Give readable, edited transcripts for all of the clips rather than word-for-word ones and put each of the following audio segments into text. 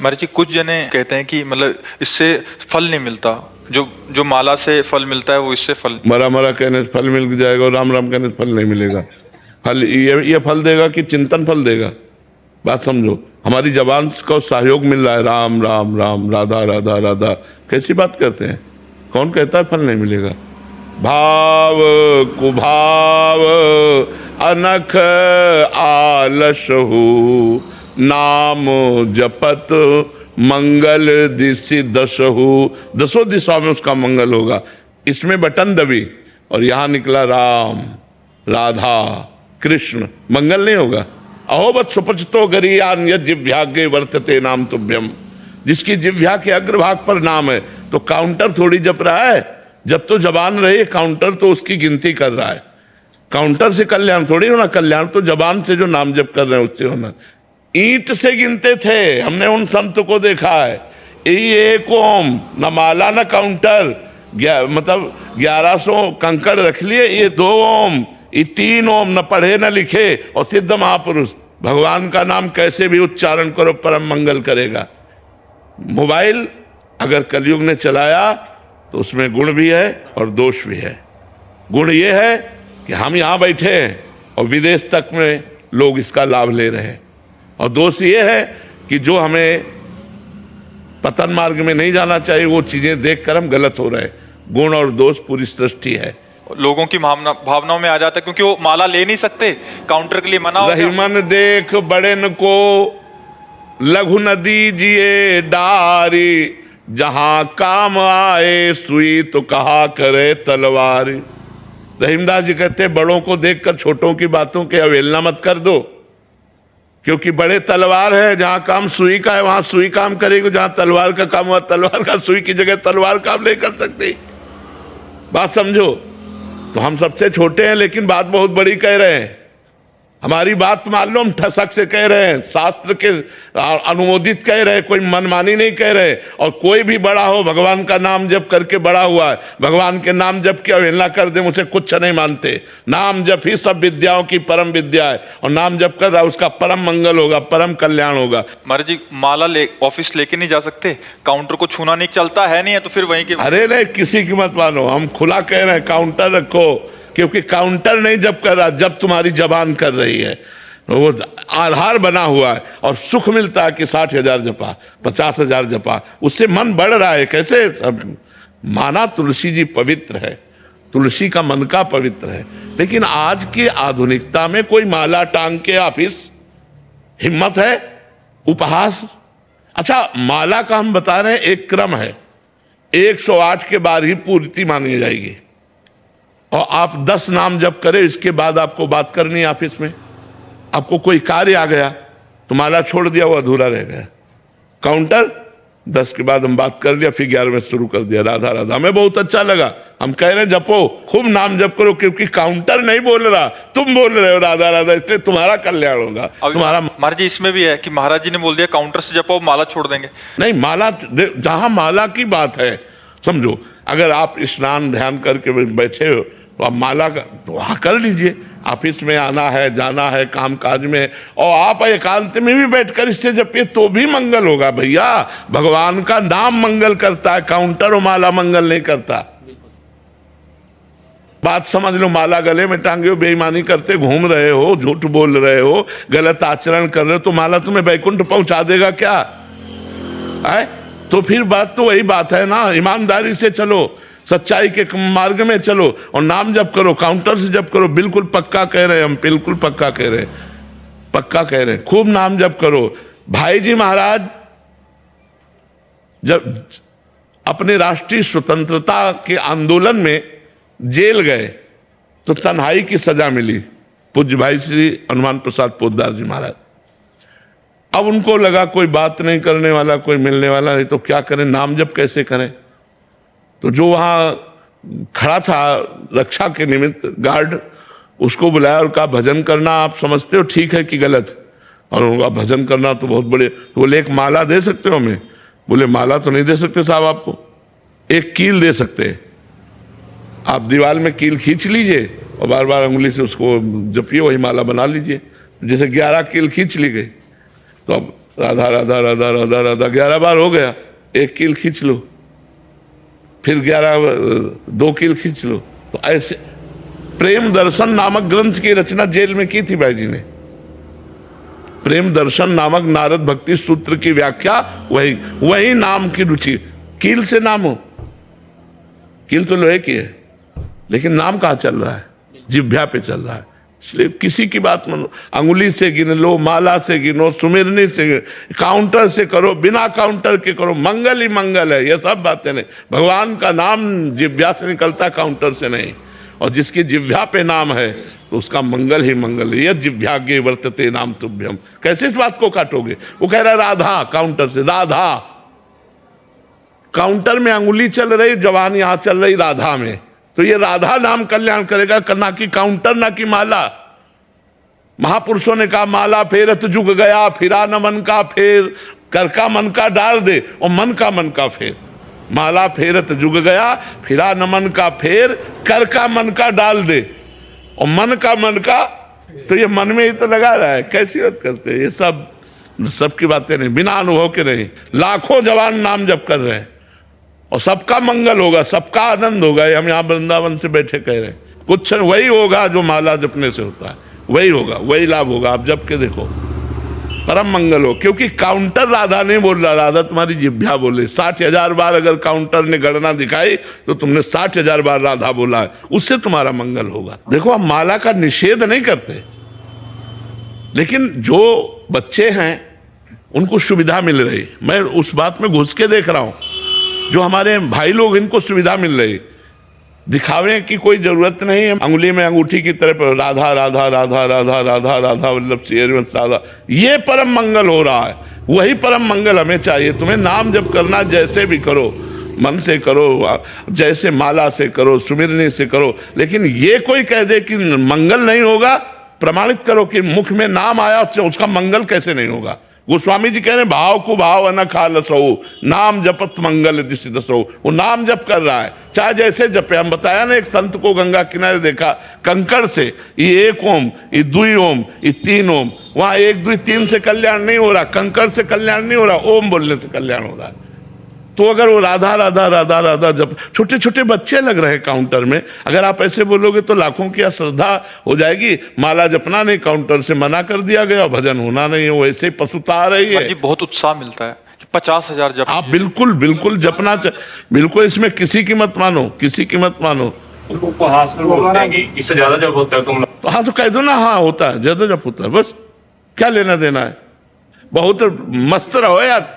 महाराज जी, कुछ जने कहते हैं कि मतलब इससे फल नहीं मिलता, जो जो माला से फल मिलता है वो इससे फल। मरा मरा कहने से फल मिल जाएगा और राम राम कहने से फल नहीं मिलेगा। फल ये फल देगा कि चिंतन फल देगा? बात समझो, हमारी जबान को सहयोग मिल रहा है, राम राम राम, राधा राधा राधा, कैसी बात करते हैं? कौन कहता है फल नहीं मिलेगा? भाव कुभाव अनख आलसहु, नाम जपत मंगल दिशि दशहु, दसों दिशाओं में उसका मंगल होगा। इसमें बटन दबी और यहां निकला राम राधा कृष्ण, मंगल नहीं होगा। अहोबत सुपचितो गरियान यद जिह्वाग्रे वर्तते नाम तुभ्यम, जिसकी जिह्वा के अग्रभाग पर नाम है। तो काउंटर थोड़ी जप रहा है, जब तो जबान रहे, काउंटर तो उसकी गिनती कर रहा है। काउंटर से कल्याण थोड़ी होना, कल्याण तो जबान से जो नाम जप कर रहे हैं उससे होना। ईंट से गिनते थे, हमने उन संत को देखा है, एक ओम, न माला न काउंटर, मतलब 1100 कंकड़ रख लिए, ये 2 ओम, ये 3 ओम, न पढ़े न लिखे, और सिद्ध महापुरुष। भगवान का नाम कैसे भी उच्चारण करो परम मंगल करेगा। मोबाइल अगर कलयुग ने चलाया तो उसमें गुण भी है और दोष भी है। गुण ये है कि हम यहाँ बैठे हैं और विदेश तक में लोग इसका लाभ ले रहे हैं, और दोष ये है कि जो हमें पतन मार्ग में नहीं जाना चाहिए वो चीजें देखकर हम गलत हो रहे हैं। गुण और दोष पूरी सृष्टि है। लोगों की भावनाओं में आ जाता है, क्योंकि वो माला ले नहीं सकते, काउंटर के लिए मना हो गया। रहीमन देख बड़ेन को लघु न दीजिए डारी, जहां काम आए सुई तो कहा करे तलवारी। रहीमदास जी कहते बड़ों को देखकर छोटों की बातों की अवहेलना मत कर दो, क्योंकि बड़े तलवार है, जहां काम सुई का है वहां सुई काम करेगी, जहां तलवार का काम हुआ तलवार का, सुई की जगह तलवार काम नहीं कर सकती। बात समझो। तो हम सबसे छोटे हैं लेकिन बात बहुत बड़ी कह रहे हैं। हमारी बात मान लो हम ठसक से कह रहे हैं, शास्त्र के अनुमोदित कह रहे हैं, कोई मनमानी नहीं कह रहे। और कोई भी बड़ा हो, भगवान का नाम जप करके बड़ा हुआ है, भगवान के नाम जप की अवहेलना कर दे, मुझे कुछ नहीं मानते। नाम जप ही सब विद्याओं की परम विद्या है, और नाम जप कर रहा है उसका परम मंगल होगा, परम कल्याण होगा। महाराज जी, माला ऑफिस लेके नहीं जा सकते, काउंटर को छूना नहीं, चलता है नहीं है तो फिर वहीं के। अरे नहीं, किसी की मत मानो, हम खुला कह रहे हैं काउंटर रखो, क्योंकि काउंटर नहीं जब कर रहा, जब तुम्हारी जबान कर रही है, वो आधार बना हुआ है। और सुख मिलता है कि 60,000 जपा, 50,000 जपा, उससे मन बढ़ रहा है। कैसे? माना तुलसी जी पवित्र है, तुलसी का मन का पवित्र है, लेकिन आज की आधुनिकता में कोई माला टांग के ऑफिस, हिम्मत है? उपहास। अच्छा, माला का हम बता रहे हैं एक क्रम है, 108 के बाद ही पूर्ति मानी जाएगी, और आप 10 नाम जप करें, इसके बाद आपको बात करनी है ऑफिस में। आपको कोई कार्य आ गया तो माला छोड़ दिया, वो अधूरा रह गया। काउंटर 10 के बाद हम बात कर लिया, फिर 11 में शुरू कर दिया राधा राधा। हमें बहुत अच्छा लगा, हम कह रहे हैं जपो, खूब नाम जप करो, क्योंकि काउंटर नहीं बोल रहा, तुम बोल रहे हो राधा राधा, इसलिए तुम्हारा कल्याण होगा। तुम्हारा महाराज जी, इसमें भी है कि महाराज जी ने बोल दिया काउंटर से जपो, माला छोड़ देंगे। नहीं, माला जहां माला की बात है, समझो, अगर आप स्नान ध्यान करके बैठे हो तो आप माला का तो वहाँ कर लीजिए। ऑफिस में आना है, जाना है, काम काज में, और आप एकांत में भी बैठकर इससे जपिए तो भी मंगल होगा। भैया, भगवान का नाम मंगल करता है, काउंटर और माला मंगल नहीं करता। बात समझ लो, माला गले में टांगे हो, बेईमानी करते घूम रहे हो, झूठ बोल रहे हो, गलत आचरण कर रहे हो, तो माला तुम्हें वैकुंठ पहुंचा देगा क्या है? तो फिर बात तो वही बात है ना, ईमानदारी से चलो, सच्चाई के मार्ग में चलो, और नाम जप करो, काउंटर से जप करो। बिल्कुल पक्का कह रहे हैं हम, बिल्कुल पक्का कह रहे हैं, पक्का कह रहे हैं, खूब नाम जप करो। भाई जी महाराज जब अपने राष्ट्रीय स्वतंत्रता के आंदोलन में जेल गए तो तन्हाई की सजा मिली, पूज्य भाई श्री हनुमान प्रसाद पोद्दार जी महाराज। अब उनको लगा कोई बात नहीं करने वाला, कोई मिलने वाला नहीं, तो क्या करें, नाम जप कैसे करें? तो जो वहाँ खड़ा था रक्षा के निमित्त गार्ड, उसको बुलाया और कहा भजन करना आप समझते हो ठीक है कि गलत? और उनका भजन करना तो बहुत बड़े। तो बोले एक माला दे सकते हो हमें? बोले माला तो नहीं दे सकते साहब, आपको एक कील दे सकते हैं। आप दीवार में कील खींच लीजिए और बार बार उंगली से उसको जपिए, वही माला बना लीजिए। जैसे 11 कील खींच ली गई, तो अब राधा राधा राधा राधा राधा 11 बार हो गया, 1 कील खींच लो, फिर 2 कील खींच लो। तो ऐसे प्रेम दर्शन नामक ग्रंथ की रचना जेल में की थी भाई जी ने। प्रेम दर्शन नामक नारद भक्ति सूत्र की व्याख्या वही नाम की रुचि। कील से नाम हो, कील तो लोहे की है, लेकिन नाम कहाँ चल रहा है? जिह्वा पे चल रहा है। इसलिए किसी की बात मानो, अंगुली से गिन लो, माला से गिनो, सुमिरनी से, काउंटर से करो, बिना काउंटर के करो, मंगल ही मंगल है। ये सब बातें नहीं, भगवान का नाम जिह्वा से निकलता, काउंटर से नहीं। और जिसकी जिह्वा पे नाम है तो उसका मंगल ही मंगल है। यह जिह्वाग्ये वर्तते नाम तुभ्यम। कैसे इस बात को काटोगे? वो कह रहा है राधा, काउंटर से राधा, काउंटर में अंगुली चल रही, जवान यहां चल रही राधा में, तो ये राधा नाम कल्याण करेगा, ना कि काउंटर, ना कि माला। महापुरुषों ने कहा माला फेरत जुग गया, फिरा न मन का फेर, कर का मन का डाल दे और मन का फेर। माला फेरत जुग गया, फिरा न मन का फेर, कर का मन का डाल दे और मन का, तो ये मन में ही तो लगा रहा है। कैसी बात करते हैं? ये सब की बातें नहीं, बिना अनुभव के नहीं। लाखों जवान नाम जप कर रहे हैं और सबका मंगल होगा, सबका आनंद होगा। हम यहाँ वृंदावन से बैठे कह रहे हैं, कुछ वही होगा जो माला जपने से होता है, वही होगा, वही लाभ होगा। आप जप के देखो, परम मंगल हो। क्योंकि काउंटर राधा नहीं बोल रहा, राधा तुम्हारी जिह्वा बोले। 60,000 बार अगर काउंटर ने गणना दिखाई तो तुमने 60,000 बार राधा बोला है, उससे तुम्हारा मंगल होगा। देखो, हम माला का निषेध नहीं करते, लेकिन जो बच्चे हैं उनको सुविधा मिल रही, मैं उस बात में घुस के देख रहा हूं। जो हमारे भाई लोग, इनको सुविधा मिल रही, दिखावे की कोई जरूरत नहीं है। अंगुली में अंगूठी की तरफ राधा राधा राधा राधा राधा राधा वल्लभ श्री हरिवंश राधा, ये परम मंगल हो रहा है। वही परम मंगल हमें चाहिए। तुम्हें नाम जप करना जैसे भी करो, मन से करो, जैसे माला से करो, सुमिरनी से करो, लेकिन ये कोई कह दे कि मंगल नहीं होगा, प्रमाणित करो कि मुख में नाम आया, उसका मंगल कैसे नहीं होगा। गोस्वामी जी कह रहे हैं भाव को भाव न खालसो, नाम जपत मंगल दिशि दसो। वो नाम जप कर रहा है, चाहे जैसे जपे। हम बताया ना, एक संत को गंगा किनारे देखा, कंकड़ से ये 1 ओम, ये 2 ओम, ये 3 ओम। वहां 1 2 3 से कल्याण नहीं हो रहा, कंकड़ से कल्याण नहीं हो रहा, ओम बोलने से कल्याण हो रहा है। तो अगर वो राधा राधा राधा राधा जब छोटे छोटे बच्चे लग रहे हैं काउंटर में, अगर आप ऐसे बोलोगे तो लाखों की श्रद्धा हो जाएगी। माला जपना नहीं, काउंटर से मना कर दिया गया, भजन होना नहीं है, वो ऐसे पशुता आ रही है। बहुत उत्साह मिलता है, 50,000 जप। आप बिल्कुल जपना बिल्कुल, इसमें किसी की मत मानो, किसी की मत मानो। उपहास में बोलते हैं कि इससे ज्यादा जब होता है तुम लोग, तो हाँ, तो कह दो ना, हाँ होता है, ज्यादा जप होता है, बस क्या लेना देना है। बहुत मस्त रहो यार,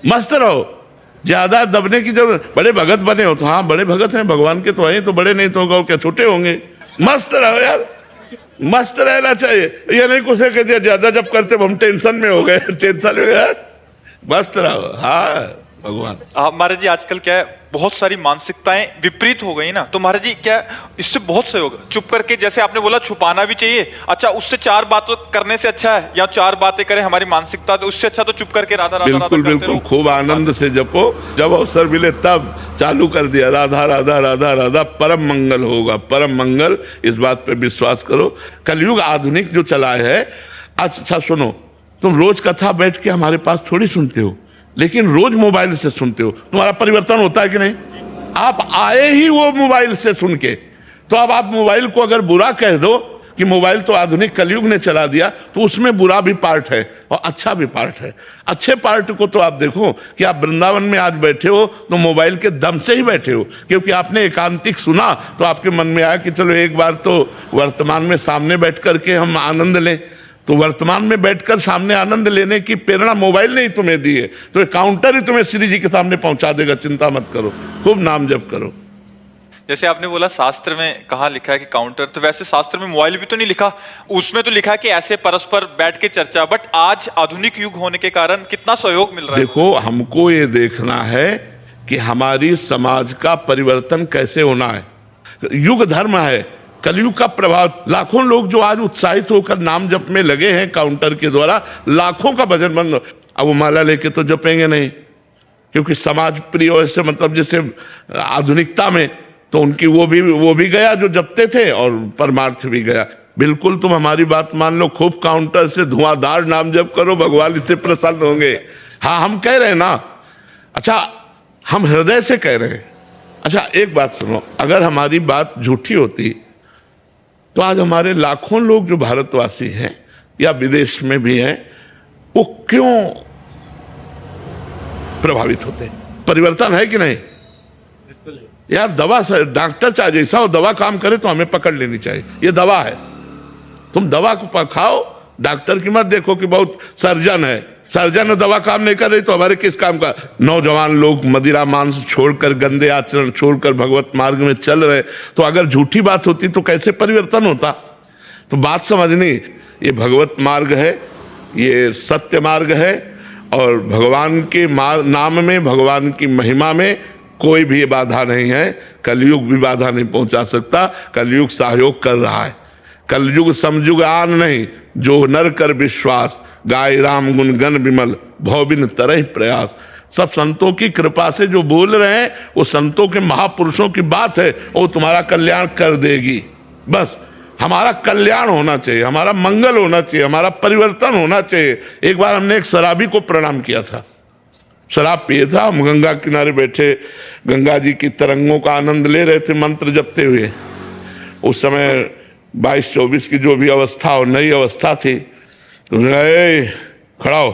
मस्त रहो, ज्यादा दबने की जरूरत। बड़े भगत बने हो तो हाँ, बड़े भगत हैं भगवान के, तो हैं तो बड़े, नहीं तो होगा क्या छोटे होंगे। मस्त रहो यार, मस्त रहना चाहिए। ये नहीं कुछ कह दिया ज्यादा जब करते हम टेंशन में हो गए, टेंशन हो गया। मस्त रहो, हाँ भगवान। महाराज जी, आजकल क्या है, बहुत सारी मानसिकताएं विपरीत हो गई ना, तो महाराज जी क्या इससे बहुत सहयोग, चुप करके, जैसे आपने बोला छुपाना भी चाहिए, अच्छा उससे 4 बातें करने से अच्छा है, या 4 बातें करें हमारी मानसिकता, तो उससे अच्छा तो चुप करके राधा राधा बिल्कुल राधा बिल्कुल, खूब आनंद से जपो। जब अवसर मिले तब चालू कर दिया राधा राधा राधा राधा, परम मंगल होगा, परम मंगल। इस बात पे विश्वास करो। कलयुग आधुनिक जो चला है, अच्छा सुनो, तुम रोज कथा बैठ के हमारे पास थोड़ी सुनते हो, लेकिन रोज मोबाइल से सुनते हो। तुम्हारा परिवर्तन होता है कि नहीं? आप आए ही वो मोबाइल से सुन के, तो अब आप मोबाइल को अगर बुरा कह दो कि मोबाइल तो आधुनिक कलयुग ने चला दिया, तो उसमें बुरा भी पार्ट है और अच्छा भी पार्ट है। अच्छे पार्ट को तो आप देखो कि आप वृंदावन में आज बैठे हो तो मोबाइल के दम से ही बैठे हो, क्योंकि आपने एकांतिक सुना तो आपके मन में आया कि चलो एक बार तो वर्तमान में सामने बैठ करके हम आनंद लें। तो वर्तमान में बैठकर सामने आनंद लेने की प्रेरणा मोबाइल ने ही तुम्हें दी है, तो काउंटर ही तुम्हें श्री जी के सामने पहुंचा देगा। चिंता मत करो, खूब नाम जप करो। जैसे आपने बोला शास्त्र में कहाँ लिखा है कि काउंटर, तो वैसे शास्त्र में मोबाइल भी तो नहीं लिखा, उसमें तो लिखा है कि ऐसे परस्पर बैठ के चर्चा। बट आज आधुनिक युग होने के कारण कितना सहयोग मिल रहा है। देखो, हमको ये देखना है कि हमारी समाज का परिवर्तन कैसे होना है। युग धर्म है, कलयुग का प्रभाव। लाखों लोग जो आज उत्साहित होकर नाम जप में लगे हैं काउंटर के द्वारा, लाखों का भजन बंद। अब वो माला लेके तो जपेंगे नहीं, क्योंकि समाज प्रिय से, मतलब जैसे आधुनिकता में, तो उनकी वो भी गया जो जपते थे और परमार्थ भी गया। बिल्कुल तुम हमारी बात मान लो, खूब काउंटर से धुआंधार नाम जप करो, भगवान इससे प्रसन्न होंगे। हाँ हम कह रहे हैं ना, अच्छा हम हृदय से कह रहे हैं। अच्छा एक बात सुनो, अगर हमारी बात झूठी होती तो आज हमारे लाखों लोग जो भारतवासी हैं या विदेश में भी हैं, वो क्यों प्रभावित होते? परिवर्तन है कि नहीं यार? दवा डॉक्टर चाहे जैसा हो, दवा काम करे तो हमें पकड़ लेनी चाहिए, ये दवा है। तुम दवा को खाओ, डॉक्टर की मत देखो कि बहुत सर्जन है, सर्जन दवा काम नहीं कर रही तो हमारे किस काम का? नौजवान लोग मदिरा मांस छोड़कर, गंदे आचरण छोड़कर भगवत मार्ग में चल रहे, तो अगर झूठी बात होती तो कैसे परिवर्तन होता? तो बात समझनी, ये भगवत मार्ग है, ये सत्य मार्ग है, और भगवान के नाम में, भगवान की महिमा में कोई भी बाधा नहीं है। कलयुग भी बाधा नहीं पहुंचा सकता, कलयुग सहयोग कर रहा है। कलयुग समयुग आन नहीं, जो नर कर विश्वास, गाय राम गुण गण विमल, भौबिन तरह प्रयास। सब संतों की कृपा से जो बोल रहे हैं वो संतों के महापुरुषों की बात है, वो तुम्हारा कल्याण कर देगी। बस हमारा कल्याण होना चाहिए, हमारा मंगल होना चाहिए, हमारा परिवर्तन होना चाहिए। एक बार हमने एक शराबी को प्रणाम किया था, शराब पिए था, हम गंगा किनारे बैठे गंगा जी की तरंगों का आनंद ले रहे थे मंत्र जपते हुए। उस समय 22-24 की जो भी अवस्था और नई अवस्था थी, तो खड़ा हो,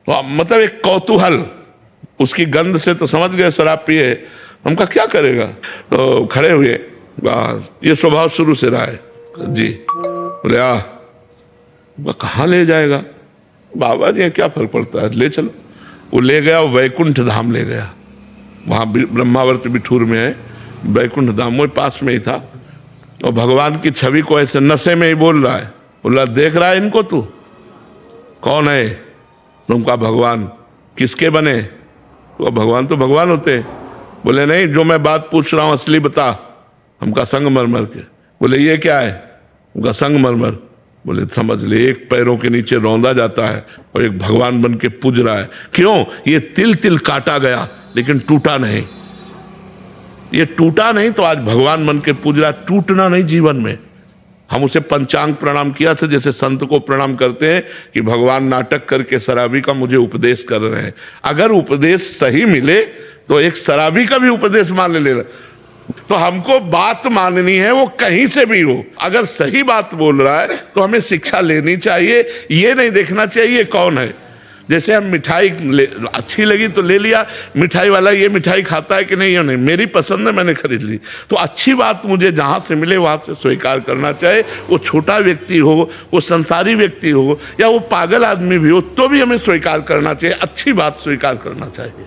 तो मतलब एक कौतूहल, उसकी गंध से तो समझ गए शराब पिए। हमका क्या करेगा, तो खड़े हुए, ये स्वभाव शुरू से रहा है जी। बोले कहाँ ले जाएगा बाबा जी, क्या फर्क पड़ता है, ले चलो। वो ले गया, वैकुंठ धाम ले गया, वहाँ ब्रह्मावर्त बिठूर में है वैकुंठ धाम, वो पास में ही था। और भगवान की छवि को ऐसे नशे में ही बोल रहा है, बोला देख रहा है इनको, तू कौन है? तुमका भगवान। किसके बने? तो भगवान तो भगवान होते। बोले नहीं, जो मैं बात पूछ रहा हूँ असली बता। हमका संगमरमर के। बोले ये क्या है? उनका संगमरमर। बोले समझ ले, एक पैरों के नीचे रौंदा जाता है और एक भगवान बन के पूज रहा है। क्यों? ये तिल तिल काटा गया लेकिन टूटा नहीं, ये टूटा नहीं तो आज भगवान बन के पूज रहा। टूटना नहीं जीवन में। हम उसे पंचांग प्रणाम किया था, जैसे संत को प्रणाम करते हैं कि भगवान नाटक करके शराबी का मुझे उपदेश कर रहे हैं। अगर उपदेश सही मिले तो एक शराबी का भी उपदेश मान ले। तो हमको बात माननी है, वो कहीं से भी हो। अगर सही बात बोल रहा है तो हमें शिक्षा लेनी चाहिए, ये नहीं देखना चाहिए कौन है। जैसे हम मिठाई अच्छी लगी तो ले लिया, मिठाई वाला ये मिठाई खाता है कि नहीं, या नहीं, मेरी पसंद है मैंने खरीद ली। तो अच्छी बात मुझे जहाँ से मिले वहाँ से स्वीकार करना चाहिए। वो छोटा व्यक्ति हो, वो संसारी व्यक्ति हो, या वो पागल आदमी भी हो, तो भी हमें स्वीकार करना चाहिए, अच्छी बात स्वीकार करना चाहिए।